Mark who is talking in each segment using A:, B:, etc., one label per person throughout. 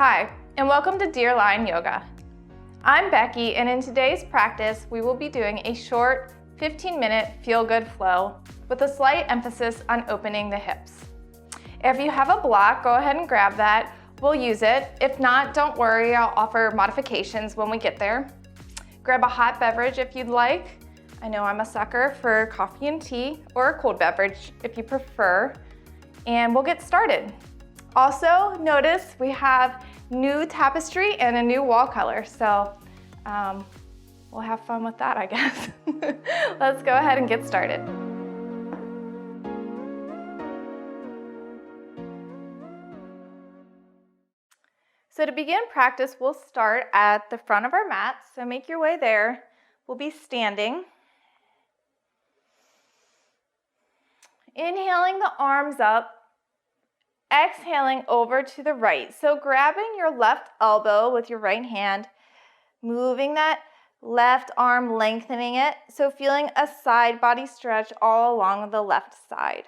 A: Hi, and welcome to Deer Lion Yoga. I'm Becky, and in today's practice, we will be doing a short 15-minute feel-good flow with a slight emphasis on opening the hips. If you have a block, go ahead and grab that. We'll use it. If not, don't worry, I'll offer modifications when we get there. Grab a hot beverage if you'd like. I know I'm a sucker for coffee and tea, or a cold beverage if you prefer, and we'll get started. Also, notice we have new tapestry and a new wall color, so we'll have fun with that, I guess. Let's go ahead and get started. So to begin practice, we'll start at the front of our mat, so make your way there. We'll be standing. Inhaling the arms up. Exhaling over to the right. So grabbing your left elbow with your right hand, moving that left arm, lengthening it. So feeling a side body stretch all along the left side.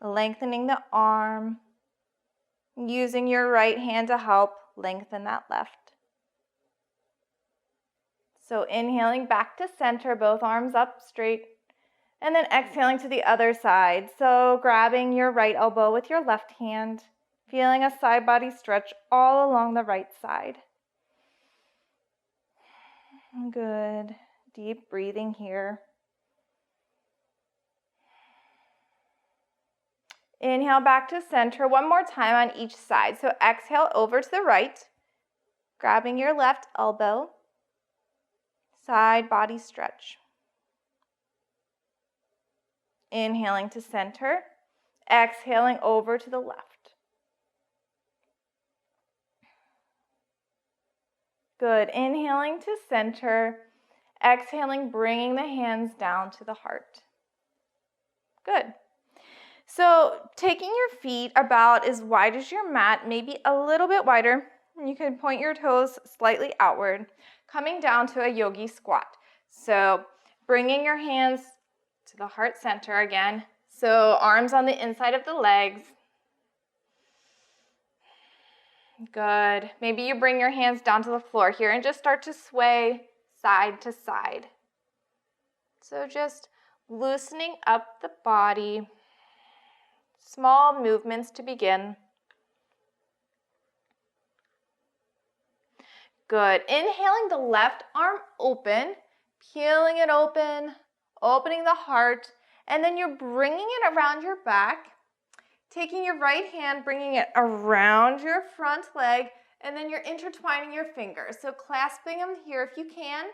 A: Lengthening the arm, using your right hand to help lengthen that left. So inhaling back to center, both arms up straight. And then exhaling to the other side. So grabbing your right elbow with your left hand, feeling a side body stretch all along the right side. Good. Deep breathing here. Inhale back to center one more time on each side. So exhale over to the right, grabbing your left elbow, side body stretch. Inhaling to center, exhaling over to the left. Good. Inhaling to center, exhaling, bringing the hands down to the heart. Good. So taking your feet about as wide as your mat, maybe a little bit wider. You can point your toes slightly outward, coming down to a yogi squat. So bringing your hands to the heart center again. So arms on the inside of the legs. Good. Maybe you bring your hands down to the floor here and just start to sway side to side. So just loosening up the body. Small movements to begin. Good. Inhaling the left arm open, peeling it open, opening the heart, and then you're bringing it around your back, taking your right hand, bringing it around your front leg, and then you're intertwining your fingers. So clasping them here if you can.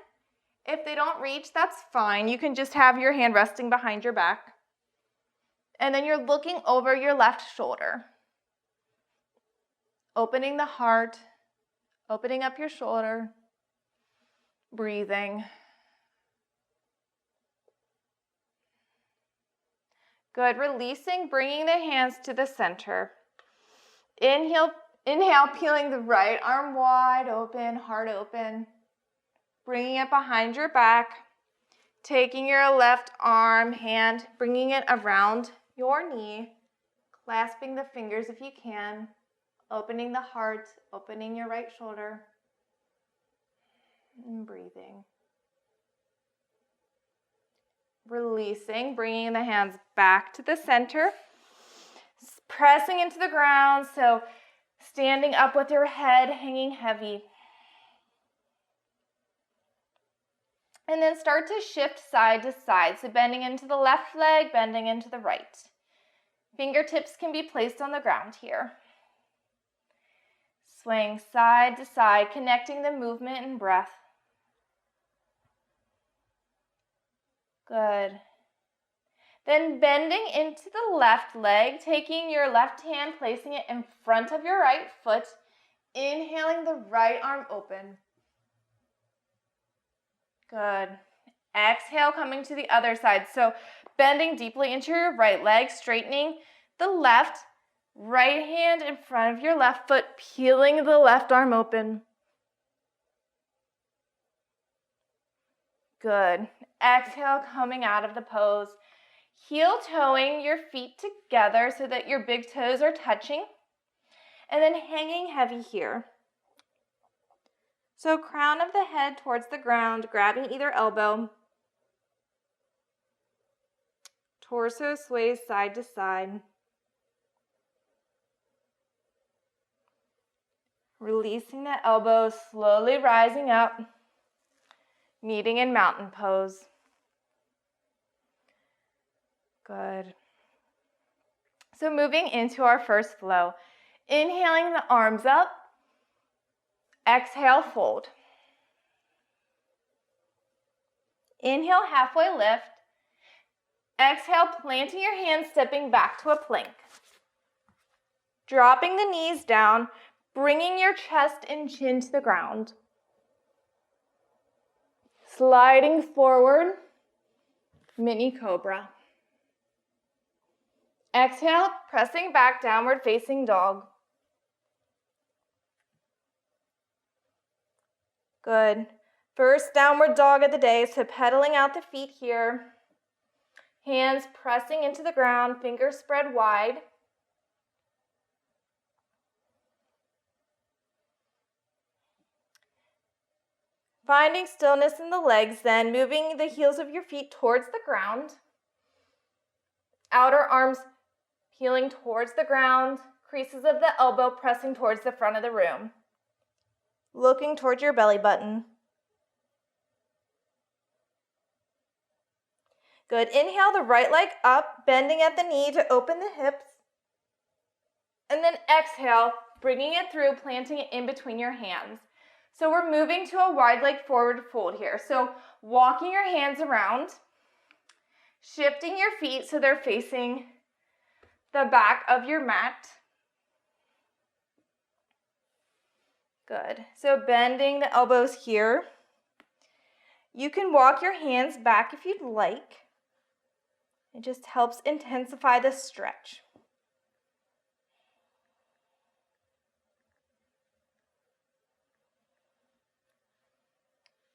A: If they don't reach, that's fine. You can just have your hand resting behind your back. And then you're looking over your left shoulder. Opening the heart, opening up your shoulder, breathing. Good, releasing, bringing the hands to the center. Inhale, peeling the right arm wide open, heart open. Bringing it behind your back. Taking your left arm, hand, bringing it around your knee. Clasping the fingers if you can. Opening the heart, opening your right shoulder. And breathing. Releasing, bringing the hands back to the center, pressing into the ground, so standing up with your head hanging heavy. And then start to shift side to side, so bending into the left leg, bending into the right. Fingertips can be placed on the ground here. Swaying side to side, connecting the movement and breath. Good. Then bending into the left leg, taking your left hand, placing it in front of your right foot, inhaling the right arm open. Good. Exhale, coming to the other side. So bending deeply into your right leg, straightening the left, right hand in front of your left foot, peeling the left arm open. Good. Exhale, coming out of the pose. Heel toeing your feet together so that your big toes are touching, and then hanging heavy here. So crown of the head towards the ground, grabbing either elbow. Torso sways side to side. Releasing the elbows, slowly rising up, meeting in mountain pose. Good. So moving into our first flow. Inhaling the arms up. Exhale, fold. Inhale, halfway lift. Exhale, planting your hands, stepping back to a plank. Dropping the knees down, bringing your chest and chin to the ground. Sliding forward, mini cobra. Exhale, pressing back, downward facing dog. Good. First downward dog of the day, so pedaling out the feet here. Hands pressing into the ground, fingers spread wide. Finding stillness in the legs then, moving the heels of your feet towards the ground. Outer arms peeling towards the ground, creases of the elbow pressing towards the front of the room. Looking towards your belly button. Good. Inhale the right leg up, bending at the knee to open the hips. And then exhale, bringing it through, planting it in between your hands. So we're moving to a wide leg forward fold here. So walking your hands around, shifting your feet so they're facing the back of your mat. Good. So bending the elbows here. You can walk your hands back if you'd like. It just helps intensify the stretch.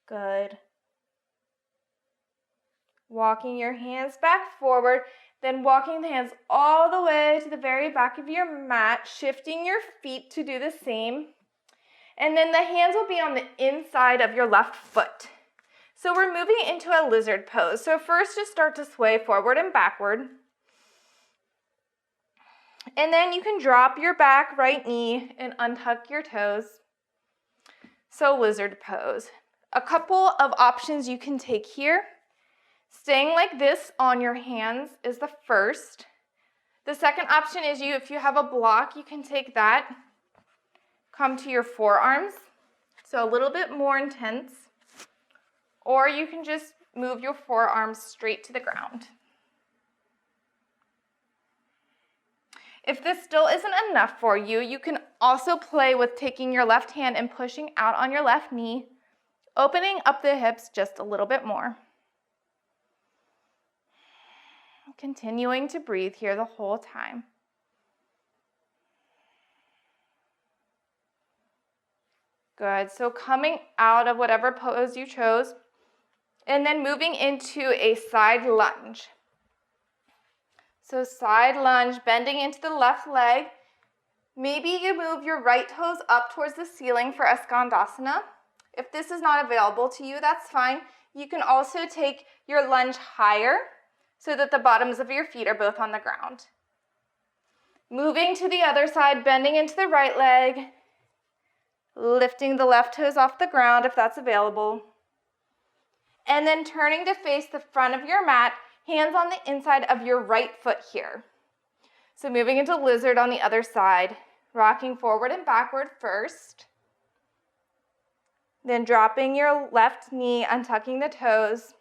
A: Good. Walking your hands back forward, then walking the hands all the way to the very back of your mat, shifting your feet to do the same. And then the hands will be on the inside of your left foot. So we're moving into a lizard pose. So first just start to sway forward and backward. And then you can drop your back right knee and untuck your toes. So lizard pose. A couple of options you can take here. Staying like this on your hands is the first. The second option is if you have a block, you can take that, come to your forearms, so a little bit more intense, or you can just move your forearms straight to the ground. If this still isn't enough for you, you can also play with taking your left hand and pushing out on your left knee, opening up the hips just a little bit more. Continuing to breathe here the whole time. Good. So coming out of whatever pose you chose, and then moving into a side lunge. So side lunge, bending into the left leg. Maybe you move your right toes up towards the ceiling for a Skandasana. If this is not available to you, that's fine. You can also take your lunge higher so that the bottoms of your feet are both on the ground. Moving to the other side, bending into the right leg, lifting the left toes off the ground if that's available, and then turning to face the front of your mat, hands on the inside of your right foot here. So moving into lizard on the other side, rocking forward and backward first, then dropping your left knee, untucking the toes,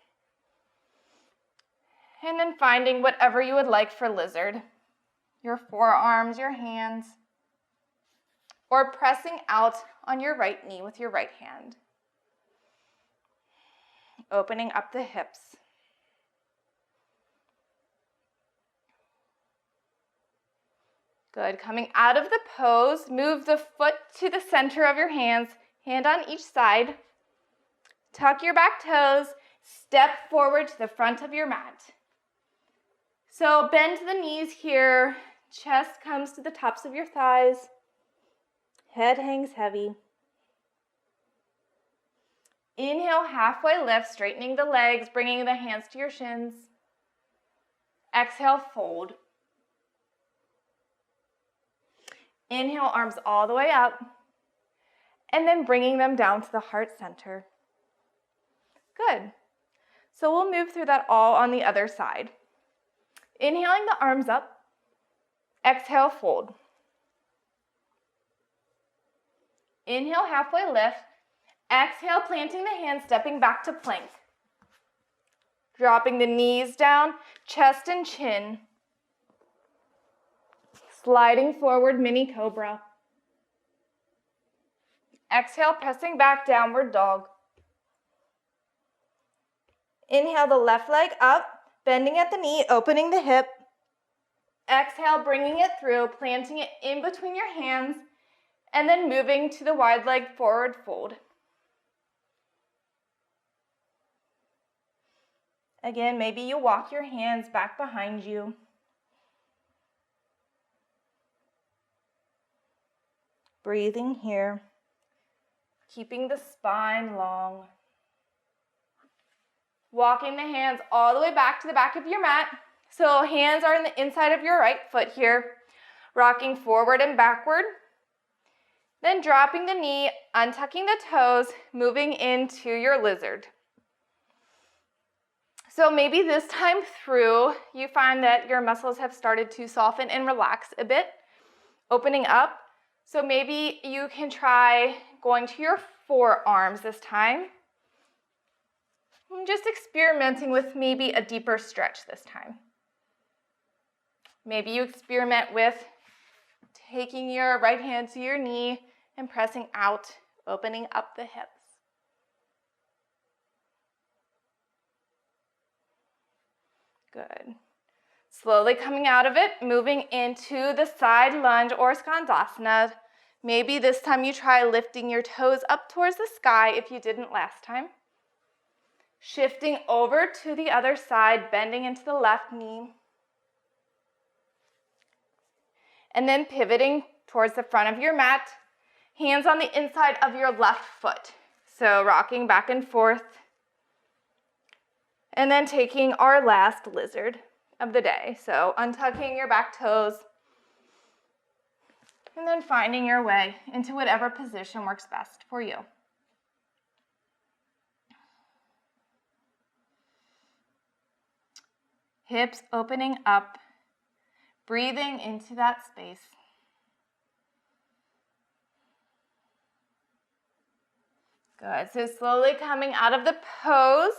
A: and then finding whatever you would like for lizard. Your forearms, your hands, or pressing out on your right knee with your right hand. Opening up the hips. Good. Coming out of the pose, move the foot to the center of your hands, hand on each side. Tuck your back toes, step forward to the front of your mat. So bend the knees here, chest comes to the tops of your thighs, head hangs heavy. Inhale, halfway lift, straightening the legs, bringing the hands to your shins. Exhale, fold. Inhale, arms all the way up, and then bringing them down to the heart center. Good. So we'll move through that all on the other side. Inhaling the arms up, exhale, fold. Inhale, halfway lift. Exhale, planting the hands, stepping back to plank. Dropping the knees down, chest and chin. Sliding forward, mini cobra. Exhale, pressing back, downward dog. Inhale the left leg up, bending at the knee, opening the hip. Exhale, bringing it through, planting it in between your hands, and then moving to the wide leg forward fold. Again, maybe you walk your hands back behind you. Breathing here, keeping the spine long. Walking the hands all the way back to the back of your mat. So hands are in the inside of your right foot here. Rocking forward and backward. Then dropping the knee, untucking the toes, moving into your lizard. So maybe this time through, you find that your muscles have started to soften and relax a bit, opening up. So maybe you can try going to your forearms this time. And just experimenting with maybe a deeper stretch this time. Maybe you experiment with taking your right hand to your knee and pressing out, opening up the hips. Good. Slowly coming out of it, moving into the side lunge or Skandasana. Maybe this time you try lifting your toes up towards the sky if you didn't last time. Shifting over to the other side, bending into the left knee. And then pivoting towards the front of your mat, hands on the inside of your left foot. So rocking back and forth. And then taking our last lizard of the day. So untucking your back toes. And then finding your way into whatever position works best for you. Hips opening up, breathing into that space. Good, so slowly coming out of the pose,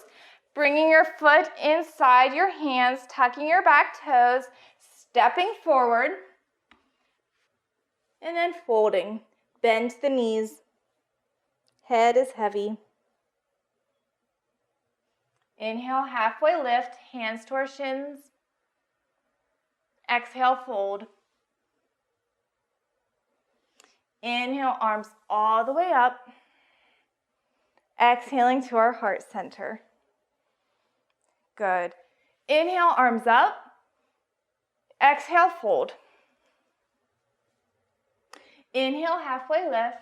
A: bringing your foot inside your hands, tucking your back toes, stepping forward, and then folding. Bend the knees, head is heavy. Inhale, halfway lift, hands to our shins. Exhale, fold. Inhale, arms all the way up. Exhaling to our heart center. Good. Inhale, arms up. Exhale, fold. Inhale, halfway lift.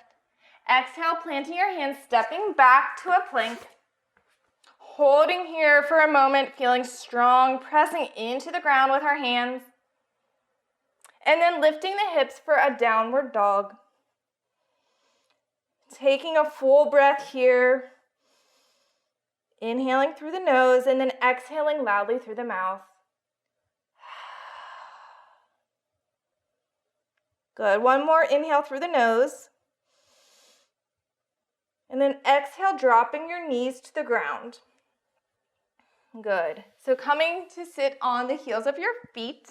A: Exhale, planting your hands, stepping back to a plank. Holding here for a moment, feeling strong, pressing into the ground with our hands. And then lifting the hips for a downward dog. Taking a full breath here. Inhaling through the nose and then exhaling loudly through the mouth. Good. One more inhale through the nose. And then exhale, dropping your knees to the ground. Good. So coming to sit on the heels of your feet.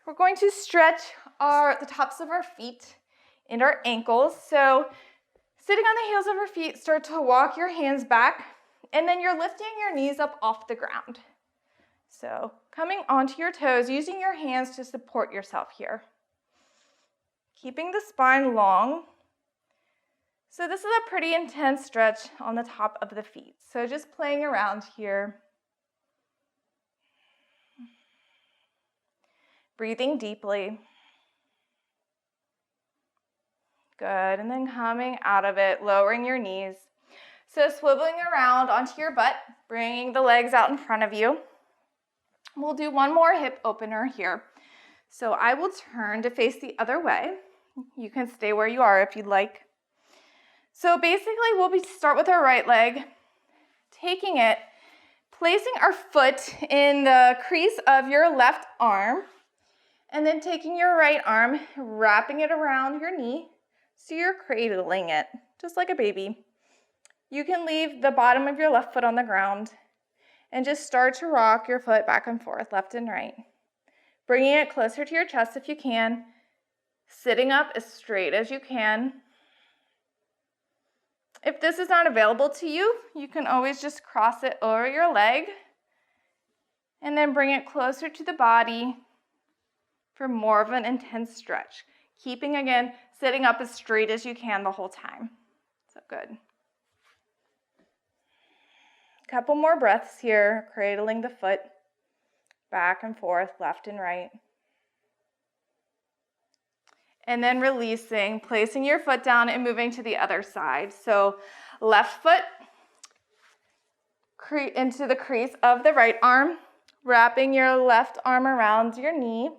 A: We're going to stretch the tops of our feet and our ankles. So sitting on the heels of our feet, start to walk your hands back, and then you're lifting your knees up off the ground. So coming onto your toes, using your hands to support yourself here. Keeping the spine long. So this is a pretty intense stretch on the top of the feet. So just playing around here. Breathing deeply. Good, and then coming out of it, lowering your knees. So swiveling around onto your butt, bringing the legs out in front of you. We'll do one more hip opener here. So I will turn to face the other way. You can stay where you are if you'd like. So basically we'll start with our right leg, taking it, placing our foot in the crease of your left arm, and then taking your right arm, wrapping it around your knee, so you're cradling it, just like a baby. You can leave the bottom of your left foot on the ground and just start to rock your foot back and forth, left and right. Bringing it closer to your chest if you can, sitting up as straight as you can. If this is not available to you, you can always just cross it over your leg and then bring it closer to the body for more of an intense stretch. Keeping, again, sitting up as straight as you can the whole time. So good. Couple more breaths here, cradling the foot back and forth, left and right. And then releasing, placing your foot down and moving to the other side. So left foot into the crease of the right arm, wrapping your left arm around your knee.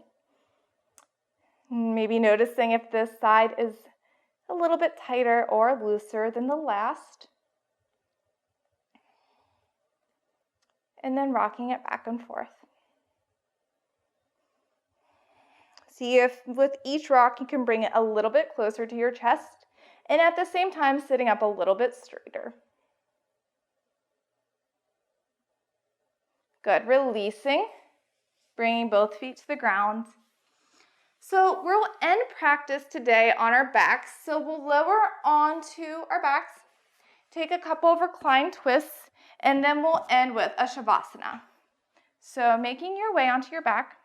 A: Maybe noticing if this side is a little bit tighter or looser than the last. And then rocking it back and forth. See if with each rock you can bring it a little bit closer to your chest and at the same time sitting up a little bit straighter. Good, releasing, bringing both feet to the ground. So we'll end practice today on our backs. So we'll lower onto our backs, take a couple of reclined twists, and then we'll end with a Shavasana. So making your way onto your back.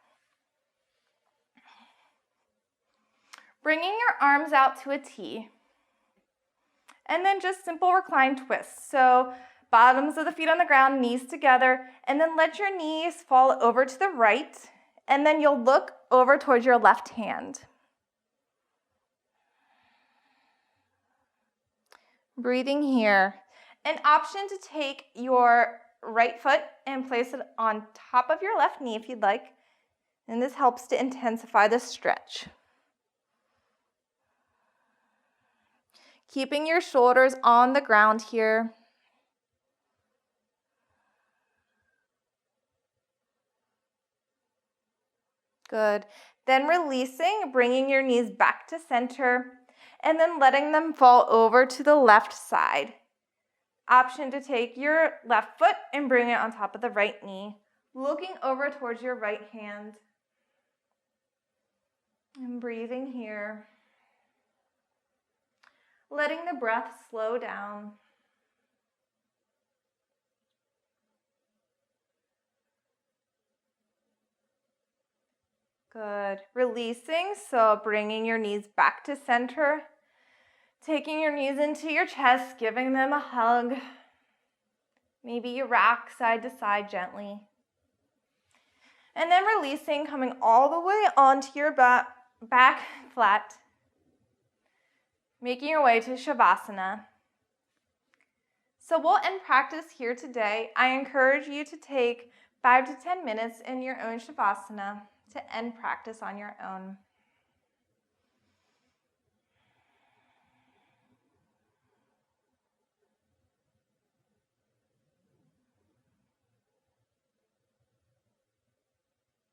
A: Bringing your arms out to a T. And then just simple reclined twists. So bottoms of the feet on the ground, knees together, and then let your knees fall over to the right, and then you'll look over towards your left hand. Breathing here. An option to take your right foot and place it on top of your left knee if you'd like, and this helps to intensify the stretch. Keeping your shoulders on the ground here. Good. Then releasing, bringing your knees back to center, and then letting them fall over to the left side. Option to take your left foot and bring it on top of the right knee, looking over towards your right hand. And breathing here. Letting the breath slow down. Good. Releasing, so bringing your knees back to center. Taking your knees into your chest, giving them a hug. Maybe you rock side to side gently. And then releasing, coming all the way onto your back flat. Making your way to Shavasana. So we'll end practice here today. I encourage you to take 5 to 10 minutes in your own Shavasana to end practice on your own.